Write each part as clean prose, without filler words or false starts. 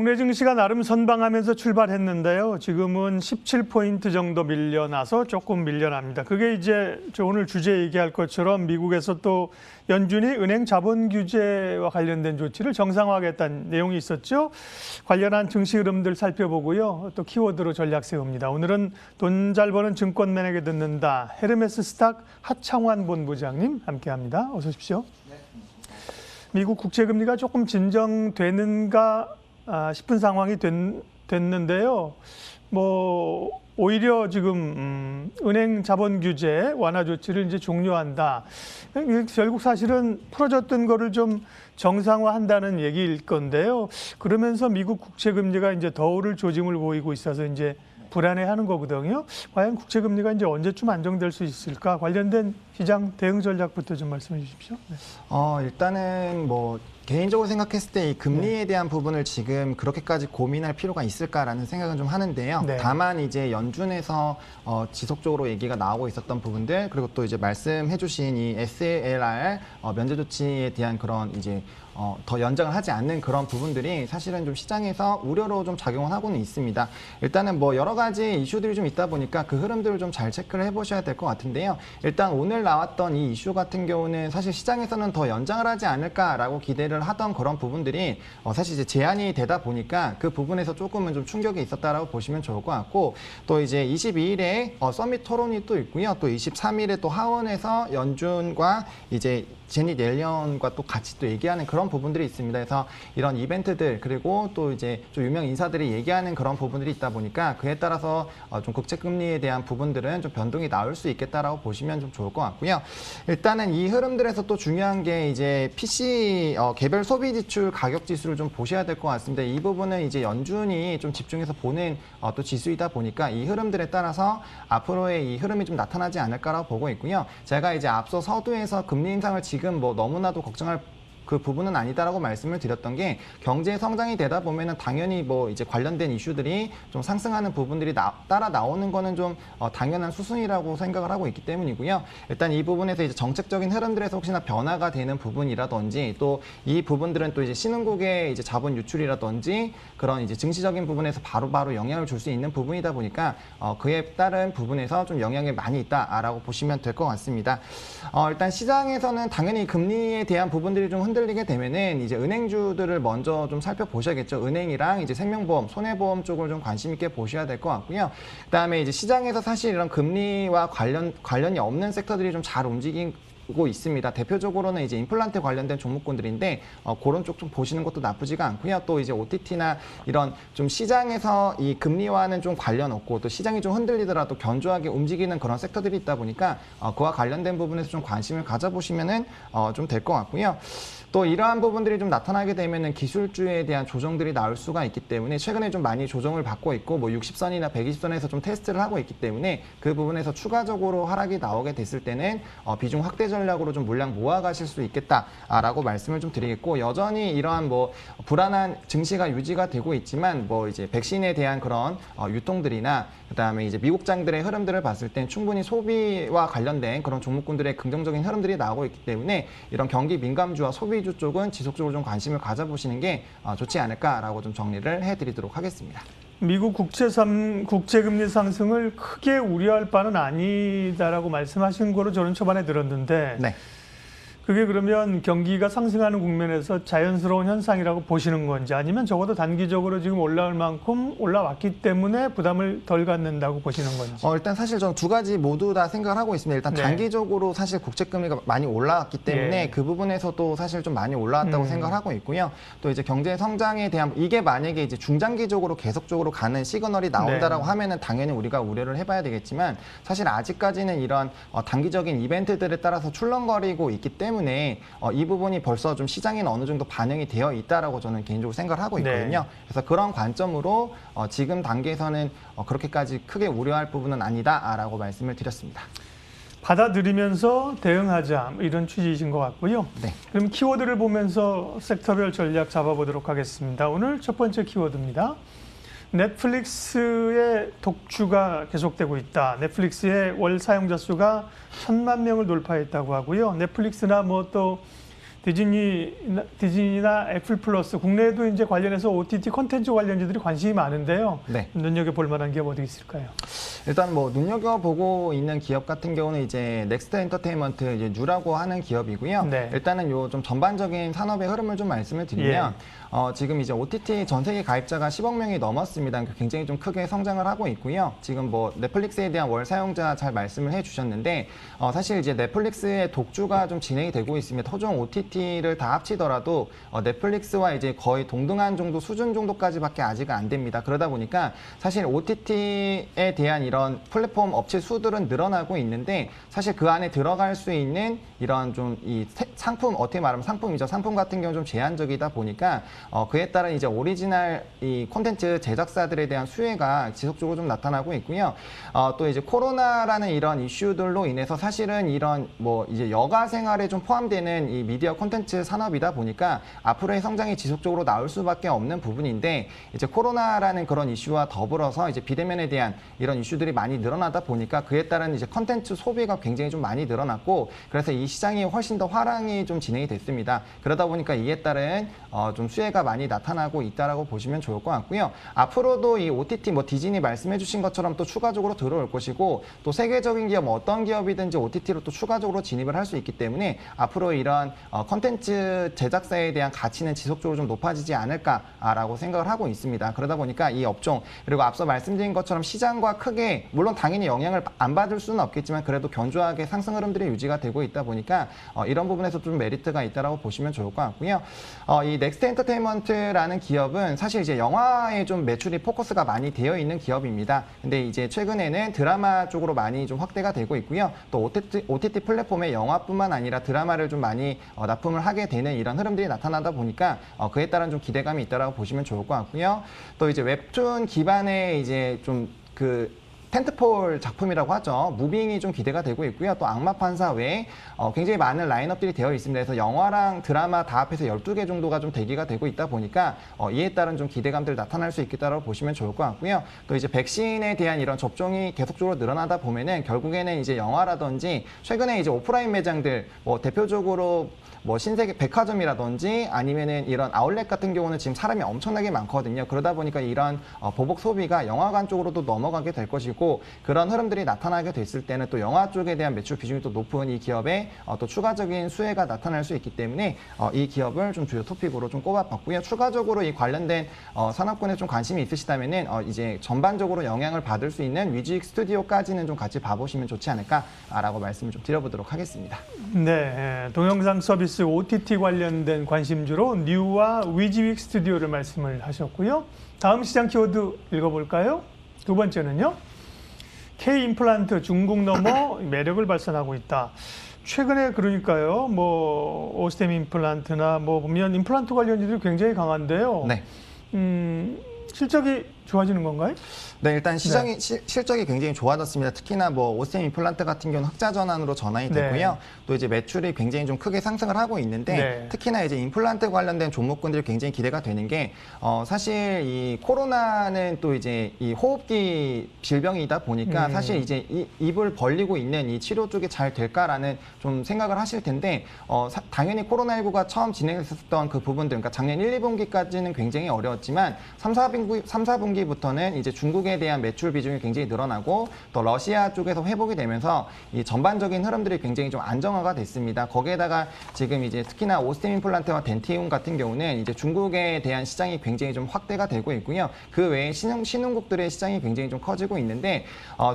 국내 증시가 나름 선방하면서 출발했는데요. 지금은 17포인트 정도 밀려나서 조금 밀려납니다. 그게 이제 오늘 주제 얘기할 것처럼 미국에서 또 연준이 은행 자본 규제와 관련된 조치를 정상화하겠다는 내용이 있었죠. 관련한 증시 흐름들 살펴보고요. 또 키워드로 전략 세웁니다. 오늘은 돈 잘 버는 증권맨에게 듣는다. 헤르메스 스탁 하창환 본부장님 함께합니다. 어서 오십시오. 미국 국채금리가 조금 진정되는가 싶은 상황이 됐는데요. 오히려 지금 은행 자본 규제 완화 조치를 이제 종료한다. 결국 사실은 풀어졌던 거를 좀 정상화한다는 얘기일 건데요. 그러면서 미국 국채금리가 이제 더 오를 조짐을 보이고 있어서 이제 불안해하는 거거든요. 과연 국채금리가 이제 언제쯤 안정될 수 있을까? 관련된 시장 대응 전략부터 좀 말씀해 주십시오. 네. 일단은 개인적으로 생각했을 때 이 금리에 대한 부분을 지금 그렇게까지 고민할 필요가 있을까라는 생각은 좀 하는데요. 네. 다만 이제 연준에서 지속적으로 얘기가 나오고 있었던 부분들, 그리고 또 이제 말씀해주신 이 SLR 면제 조치에 대한 그런 이제 더 연장을 하지 않는 그런 부분들이 사실은 좀 시장에서 우려로 좀 작용을 하고는 있습니다. 일단은 여러 가지 이슈들이 좀 있다 보니까 그 흐름들을 좀 잘 체크를 해보셔야 될 것 같은데요. 일단 오늘 나왔던 이 이슈 같은 경우는 사실 시장에서는 더 연장을 하지 않을까라고 기대를 하던 그런 부분들이 사실 이제 제한이 되다 보니까 그 부분에서 조금은 좀 충격이 있었다라고 보시면 좋을 것 같고, 또 이제 22일에 서밋 토론이 또 있고요. 또 23일에 또 하원에서 연준과 이제 제닛 옐런과 또 같이 또 얘기하는 그런 부분들이 있습니다. 그래서 이런 이벤트들, 그리고 또 이제 좀 유명 인사들이 얘기하는 그런 부분들이 있다 보니까 그에 따라서 좀 국채금리에 대한 부분들은 좀 변동이 나올 수 있겠다라고 보시면 좀 좋을 것 같고요. 일단은 이 흐름들에서 또 중요한 게 이제 PC 개별 소비 지출 가격 지수를 좀 보셔야 될 것 같습니다. 이 부분은 이제 연준이 좀 집중해서 보는 또 지수이다 보니까 이 흐름들에 따라서 앞으로의 이 흐름이 좀 나타나지 않을까라고 보고 있고요. 제가 이제 앞서 서두에서 금리 인상을 지금 너무나도 걱정할 그 부분은 아니다라고 말씀을 드렸던 게, 경제 성장이 되다 보면은 당연히 이제 관련된 이슈들이 좀 상승하는 부분들이 따라 나오는 거는 좀 당연한 수순이라고 생각을 하고 있기 때문이고요. 일단 이 부분에서 이제 정책적인 흐름들에서 혹시나 변화가 되는 부분이라든지, 또 이 부분들은 또 이제 신흥국의 이제 자본 유출이라든지 그런 이제 증시적인 부분에서 바로바로 영향을 줄 수 있는 부분이다 보니까 그에 따른 부분에서 좀 영향이 많이 있다라고 보시면 될 것 같습니다. 일단 시장에서는 당연히 금리에 대한 부분들이 좀 흔들리게 되면은 이제 은행주들을 먼저 좀 살펴보셔야겠죠. 은행이랑 이제 생명보험, 손해보험 쪽을 좀 관심 있게 보셔야 될 것 같고요. 그다음에 이제 시장에서 사실 이런 금리와 관련이 없는 섹터들이 좀 잘 움직이고 있습니다. 대표적으로는 이제 임플란트 관련된 종목군들인데 그런 쪽 좀 보시는 것도 나쁘지가 않고요. 또 이제 OTT나 이런 좀 시장에서 이 금리와는 좀 관련 없고, 또 시장이 좀 흔들리더라도 견조하게 움직이는 그런 섹터들이 있다 보니까 그와 관련된 부분에서 좀 관심을 가져보시면은 좀 될 것 같고요. 또 이러한 부분들이 좀 나타나게 되면은 기술주에 대한 조정들이 나올 수가 있기 때문에 최근에 좀 많이 조정을 받고 있고 60선이나 120선에서 좀 테스트를 하고 있기 때문에 그 부분에서 추가적으로 하락이 나오게 됐을 때는 비중 확대 전략으로 좀 물량 모아가실 수 있겠다라고 말씀을 좀 드리겠고, 여전히 이러한 불안한 증시가 유지가 되고 있지만 이제 백신에 대한 그런 유통들이나 그다음에 이제 미국장들의 흐름들을 봤을 땐 충분히 소비와 관련된 그런 종목군들의 긍정적인 흐름들이 나오고 있기 때문에 이런 경기 민감주와 소비주 쪽은 지속적으로 좀 관심을 가져보시는 게 좋지 않을까라고 좀 정리를 해드리도록 하겠습니다. 미국 국채금리 상승을 크게 우려할 바는 아니다라고 말씀하신 거로 저는 초반에 들었는데, 네. 그게 그러면 경기가 상승하는 국면에서 자연스러운 현상이라고 보시는 건지, 아니면 적어도 단기적으로 지금 올라올 만큼 올라왔기 때문에 부담을 덜 갖는다고 보시는 건지. 일단 사실 저는 두 가지 모두 다 생각을 하고 있습니다. 일단 네. 단기적으로 사실 국채금리가 많이 올라왔기 때문에 예. 그 부분에서도 사실 좀 많이 올라왔다고 생각을 하고 있고요. 또 이제 경제 성장에 대한 이게 만약에 이제 중장기적으로 계속적으로 가는 시그널이 나온다라고 네. 하면은 당연히 우리가 우려를 해봐야 되겠지만, 사실 아직까지는 이런 단기적인 이벤트들에 따라서 출렁거리고 있기 때문에 이 부분이 벌써 좀 시장에는 어느 정도 반영이 되어 있다라고 저는 개인적으로 생각을 하고 있거든요. 네. 그래서 그런 관점으로 지금 단계에서는 그렇게까지 크게 우려할 부분은 아니다라고 말씀을 드렸습니다. 받아들이면서 대응하자, 이런 취지이신 것 같고요. 네. 그럼 키워드를 보면서 섹터별 전략 잡아보도록 하겠습니다. 오늘 첫 번째 키워드입니다. 넷플릭스의 독주가 계속되고 있다. 넷플릭스의 월 사용자 수가 1,000만 명을 돌파했다고 하고요. 넷플릭스나 또 디즈니나 애플 플러스 국내에도 이제 관련해서 OTT 콘텐츠 관련주들이 관심이 많은데요. 네. 눈여겨볼 만한 기업 어디 있을까요? 일단 뭐 눈여겨보고 있는 기업 같은 경우는 이제 넥스트 엔터테인먼트 이제 뉴라고 하는 기업이고요. 네. 일단은 요 좀 전반적인 산업의 흐름을 좀 말씀을 드리면 지금 이제 OTT 전 세계 가입자가 10억 명이 넘었습니다. 그러니까 굉장히 좀 크게 성장을 하고 있고요. 지금 뭐 넷플릭스에 대한 월 사용자 잘 말씀을 해주셨는데 사실 이제 넷플릭스의 독주가 좀 진행이 되고 있습니다. 토종 OTT를 다 합치더라도 넷플릭스와 이제 거의 동등한 정도 수준 정도까지밖에 아직 안 됩니다. 그러다 보니까 사실 OTT에 대한 이런 플랫폼 업체 수들은 늘어나고 있는데 사실 그 안에 들어갈 수 있는 이런 좀 이 상품 어떻게 말하면 상품이죠. 상품 같은 경우 좀 제한적이다 보니까 그에 따른 이제 오리지널 이 콘텐츠 제작사들에 대한 수혜가 지속적으로 좀 나타나고 있고요. 또 이제 코로나라는 이런 이슈들로 인해서 사실은 이런 뭐 이제 여가 생활에 좀 포함되는 이 미디어 콘텐츠 산업이다 보니까 앞으로의 성장이 지속적으로 나올 수밖에 없는 부분인데 이제 코로나라는 그런 이슈와 더불어서 이제 비대면에 대한 이런 이슈들이 많이 늘어나다 보니까 그에 따른 이제 콘텐츠 소비가 굉장히 좀 많이 늘어났고 그래서 이 시장이 훨씬 더 화랑이 좀 진행이 됐습니다. 그러다 보니까 이에 따른 좀 수혜가 많이 나타나고 있다라고 보시면 좋을 것 같고요. 앞으로도 이 OTT 뭐 디즈니 말씀해주신 것처럼 또 추가적으로 들어올 것이고 또 세계적인 기업 어떤 기업이든지 OTT로 또 추가적으로 진입을 할 수 있기 때문에 앞으로 이런 콘텐츠 제작사에 대한 가치는 지속적으로 좀 높아지지 않을까라고 생각을 하고 있습니다. 그러다 보니까 이 업종 그리고 앞서 말씀드린 것처럼 시장과 크게 물론 당연히 영향을 안 받을 수는 없겠지만 그래도 견조하게 상승 흐름들이 유지가 되고 있다 보니까 이런 부분에서 좀 메리트가 있다라고 보시면 좋을 것 같고요. 이 넥스트 엔터테인먼트라는 기업은 사실 이제 영화에 좀 매출이 포커스가 많이 되어 있는 기업입니다. 근데 이제 최근에는 드라마 쪽으로 많이 좀 확대가 되고 있고요. 또 OTT 플랫폼에 영화뿐만 아니라 드라마를 좀 많이 납품을 하게 되는 이런 흐름들이 나타나다 보니까 그에 따른 좀 기대감이 있다라고 보시면 좋을 것 같고요. 또 이제 웹툰 기반의 이제 좀 텐트폴 작품이라고 하죠. 무빙이 좀 기대가 되고 있고요. 또 악마 판사 외에 굉장히 많은 라인업들이 되어 있습니다. 그래서 영화랑 드라마 다 합해서 12개 정도가 좀 대기가 되고 있다 보니까 이에 따른 좀 기대감들 나타날 수 있겠다고 보시면 좋을 것 같고요. 또 이제 백신에 대한 이런 접종이 계속적으로 늘어나다 보면은 결국에는 이제 영화라든지 최근에 이제 오프라인 매장들 뭐 대표적으로 뭐 신세계 백화점이라든지 아니면은 이런 아울렛 같은 경우는 지금 사람이 엄청나게 많거든요. 그러다 보니까 이런 보복 소비가 영화관 쪽으로도 넘어가게 될 것이고 그런 흐름들이 나타나게 됐을 때는 또 영화 쪽에 대한 매출 비중이 또 높은 이 기업에 또 추가적인 수혜가 나타날 수 있기 때문에 이 기업을 좀 주요 토픽으로 좀 꼽아봤고요. 추가적으로 이 관련된 산업군에 좀 관심이 있으시다면은 이제 전반적으로 영향을 받을 수 있는 위즈익 스튜디오까지는 좀 같이 봐보시면 좋지 않을까라고 말씀을 좀 드려보도록 하겠습니다. 네, 동영상 서비스 OTT 관련된 관심주로 뉴와 위즈윅 스튜디오를 말씀을 하셨고요. 다음 시장 키워드 읽어볼까요? 두 번째는요. K 임플란트 중국 넘어 매력을 발산하고 있다. 최근에 그러니까요. 뭐 오스템 임플란트나 뭐 보면 임플란트 관련주들이 굉장히 강한데요. 네. 실적이 좋아지는 건가요? 네, 일단 시장이 실적이 굉장히 좋아졌습니다. 특히나 뭐 오스템 임플란트 같은 경우는 흑자 전환으로 전환이 됐고요. 네. 또 이제 매출이 굉장히 좀 크게 상승을 하고 있는데 네. 특히나 이제 임플란트 관련된 종목군들이 굉장히 기대가 되는 게 사실 이 코로나는 또 이제 이 호흡기 질병이다 보니까 사실 이제 입을 벌리고 있는 이 치료 쪽이 잘 될까라는 좀 생각을 하실 텐데 당연히 코로나19가 처음 진행했었던 그 부분들, 그러니까 작년 1, 2분기까지는 굉장히 어려웠지만 3, 4분기부터는 이제 중국에 대한 매출 비중이 굉장히 늘어나고 또 러시아 쪽에서 회복이 되면서 이 전반적인 흐름들이 굉장히 좀 안정화가 됐습니다. 거기에다가 지금 이제 특히나 오스템 임플란트와 덴티움 같은 경우는 이제 중국에 대한 시장이 굉장히 좀 확대가 되고 있고요. 그 외에 신흥국들의 시장이 굉장히 좀 커지고 있는데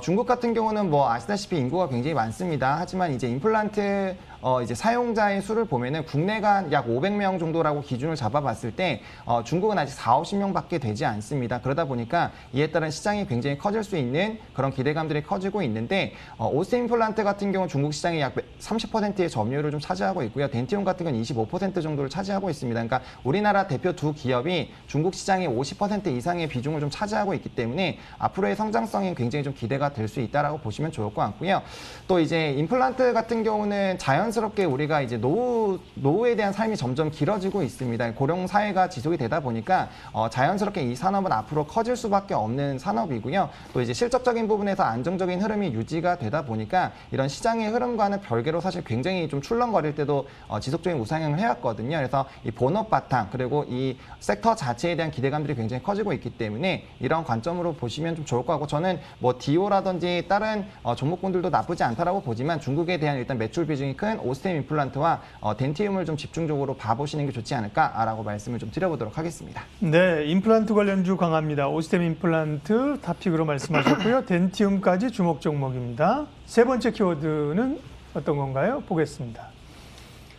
중국 같은 경우는 뭐 아시다시피 인구가 굉장히 많습니다. 하지만 이제 임플란트 이제 사용자의 수를 보면은 국내가 약 500명 정도라고 기준을 잡아봤을 때 중국은 아직 4, 50명밖에 되지 않습니다. 그러다 보니까 이에 따른 시장이 굉장히 커질 수 있는 그런 기대감들이 커지고 있는데 오스템 임플란트 같은 경우는 중국 시장의 약 30%의 점유율을 좀 차지하고 있고요. 덴티움 같은 건 25% 정도를 차지하고 있습니다. 그러니까 우리나라 대표 두 기업이 중국 시장의 50% 이상의 비중을 좀 차지하고 있기 때문에 앞으로의 성장성이 굉장히 좀 기대가 될 수 있다라고 보시면 좋을 것 같고요. 또 이제 임플란트 같은 경우는 자연 자연스럽게 우리가 이제 노후에 대한 삶이 점점 길어지고 있습니다. 고령 사회가 지속이 되다 보니까 자연스럽게 이 산업은 앞으로 커질 수밖에 없는 산업이고요. 또 이제 실적적인 부분에서 안정적인 흐름이 유지가 되다 보니까 이런 시장의 흐름과는 별개로 사실 굉장히 좀 출렁거릴 때도 지속적인 우상향을 해왔거든요. 그래서 이 본업 바탕 그리고 이 섹터 자체에 대한 기대감들이 굉장히 커지고 있기 때문에 이런 관점으로 보시면 좀 좋을 것 같고, 저는 뭐 디오라든지 다른 종목군들도 나쁘지 않다라고 보지만 중국에 대한 일단 매출 비중이 큰 오스템 임플란트와 덴티움을 좀 집중적으로 봐보시는 게 좋지 않을까라고 말씀을 좀 드려보도록 하겠습니다. 네, 임플란트 관련주 강합니다. 오스템 임플란트 탑픽으로 말씀하셨고요. 덴티움까지 주목 종목입니다. 세 번째 키워드는 어떤 건가요? 보겠습니다.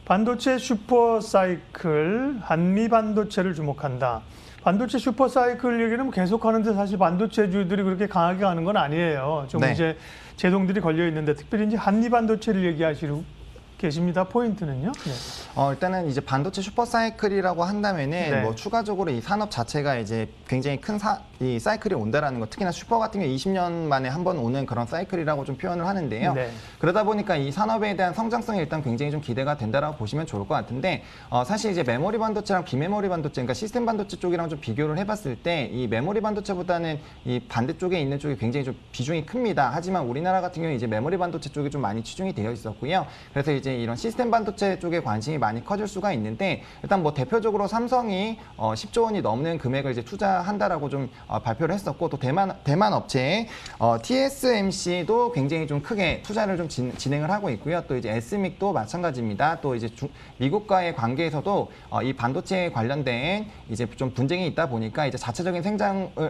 반도체 슈퍼사이클, 한미 반도체를 주목한다. 반도체 슈퍼사이클 얘기는 계속하는데 사실 반도체주들이 그렇게 강하게 가는 건 아니에요. 좀 네. 이제 제동들이 걸려 있는데 특별히 이제 한미 반도체를 얘기하시고 계십니다. 포인트는요? 네. 일단은 이제 반도체 슈퍼사이클이라고 한다면은 네. 뭐 추가적으로 이 산업 자체가 이제 굉장히 큰 이 사이클이 온다라는 거, 특히나 슈퍼 같은 경우 20년 만에 한 번 오는 그런 사이클이라고 좀 표현을 하는데요. 네. 그러다 보니까 이 산업에 대한 성장성이 일단 굉장히 좀 기대가 된다라고 보시면 좋을 것 같은데, 사실 이제 메모리 반도체랑 비메모리 반도체, 그러니까 시스템 반도체 쪽이랑 좀 비교를 해봤을 때 이 메모리 반도체보다는 이 반대쪽에 있는 쪽이 굉장히 좀 비중이 큽니다. 하지만 우리나라 같은 경우에 이제 메모리 반도체 쪽이 좀 많이 치중이 되어 있었고요. 그래서 이제 이런 시스템 반도체 쪽에 관심이 많이 커질 수가 있는데, 일단 뭐 대표적으로 삼성이 10조 원이 넘는 금액을 이제 투자한다라고 좀 발표를 했었고, 또 대만 업체 TSMC도 굉장히 좀 크게 투자를 좀 진행을 하고 있고요. 또 이제 에스믹도 마찬가지입니다. 또 이제 미국과의 관계에서도 이 반도체에 관련된 이제 좀 분쟁이 있다 보니까 이제 자체적인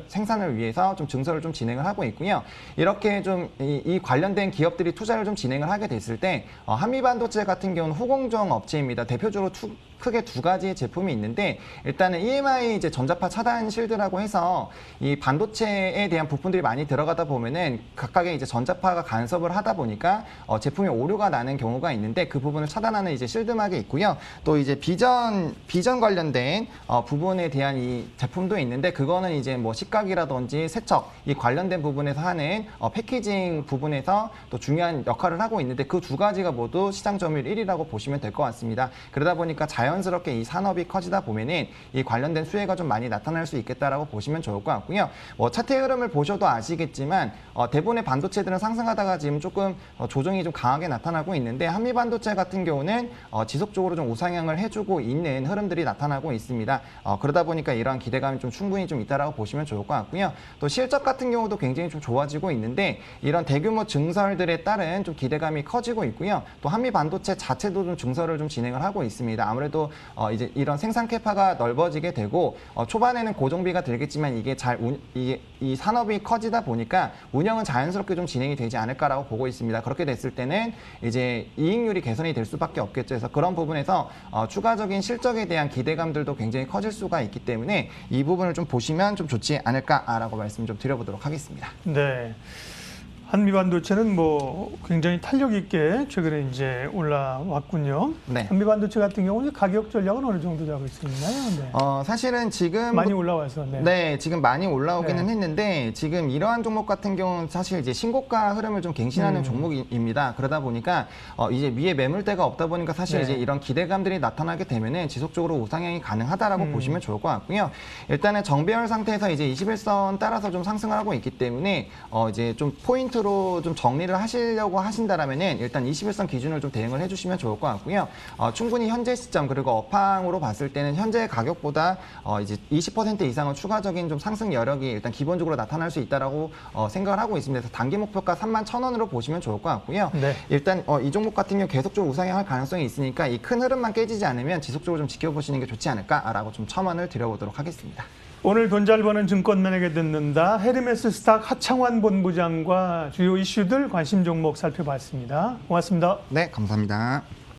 생산을 위해서 좀 증설을 좀 진행을 하고 있고요. 이렇게 좀 이 관련된 기업들이 투자를 좀 진행을 하게 됐을 때 한미 반도체 같은 경우는 후공정 업체입니다. 대표적으로 크게 두 가지의 제품이 있는데, 일단은 EMI 이제 전자파 차단 실드라고 해서 이 반도체에 대한 부품들이 많이 들어가다 보면은 각각의 이제 전자파가 간섭을 하다 보니까 제품에 오류가 나는 경우가 있는데, 그 부분을 차단하는 이제 실드막이 있고요. 또 이제 비전 관련된 부분에 대한 이 제품도 있는데, 그거는 이제 뭐 식각이라든지 세척 이 관련된 부분에서 하는 패키징 부분에서 또 중요한 역할을 하고 있는데, 그 두 가지가 모두 시장 점유율 1위라고 보시면 될 것 같습니다. 그러다 보니까 자연스럽게 이 산업이 커지다 보면은 이 관련된 수혜가 좀 많이 나타날 수 있겠다라고 보시면 좋을 것 같고요. 뭐 차트의 흐름을 보셔도 아시겠지만 대부분의 반도체들은 상승하다가 지금 조금 조정이 좀 강하게 나타나고 있는데, 한미 반도체 같은 경우는 지속적으로 좀 우상향을 해주고 있는 흐름들이 나타나고 있습니다. 그러다 보니까 이러한 기대감이 좀 충분히 좀 있다라고 보시면 좋을 것 같고요. 또 실적 같은 경우도 굉장히 좀 좋아지고 있는데, 이런 대규모 증설들에 따른 좀 기대감이 커지고 있고요. 또 한미 반도체 자체도 좀 증설을 좀 진행을 하고 있습니다. 아무래도 이제 이런 생산 캐파가 넓어지게 되고 초반에는 고정비가 들겠지만 이게 이 산업이 커지다 보니까 운영은 자연스럽게 좀 진행이 되지 않을까라고 보고 있습니다. 그렇게 됐을 때는 이제 이익률이 개선이 될 수밖에 없겠죠. 그래서 그런 부분에서 추가적인 실적에 대한 기대감들도 굉장히 커질 수가 있기 때문에 이 부분을 좀 보시면 좀 좋지 않을까라고 말씀 좀 드려보도록 하겠습니다. 네. 한미 반도체는 뭐 굉장히 탄력 있게 최근에 이제 올라왔군요. 네. 한미 반도체 같은 경우는 가격 전략은 어느 정도 잡을 수 있나요? 네. 사실은 지금 많이 올라와서. 네. 네, 지금 많이 올라오기는 네. 했는데, 지금 이러한 종목 같은 경우는 사실 이제 신고가 흐름을 좀 갱신하는 종목입니다. 그러다 보니까 이제 위에 매물대가 없다 보니까 사실 네. 이제 이런 기대감들이 나타나게 되면은 지속적으로 우상향이 가능하다라고 보시면 좋을 것 같고요. 일단은 정배열 상태에서 이제 21선 따라서 좀 상승을 하고 있기 때문에 이제 좀 포인트로 좀 정리를 하시려고 하신다라면은 일단 21선 기준을 좀 대응을 해주시면 좋을 것 같고요. 충분히 현재 시점 그리고 업황으로 봤을 때는 현재 가격보다 이제 20% 이상은 추가적인 좀 상승 여력이 일단 기본적으로 나타날 수 있다라고 생각을 하고 있습니다. 그래서 단기 목표가 31,000원으로 보시면 좋을 것 같고요. 네. 일단 이 종목 같은 경우 계속적으로 우상향할 가능성이 있으니까 이 큰 흐름만 깨지지 않으면 지속적으로 좀 지켜보시는 게 좋지 않을까라고 좀 첨언을 드려보도록 하겠습니다. 오늘 돈 잘 버는 증권맨에게 듣는다. 헤르메스 스탁 하창환 본부장과 주요 이슈들 관심 종목 살펴봤습니다. 고맙습니다. 네, 감사합니다.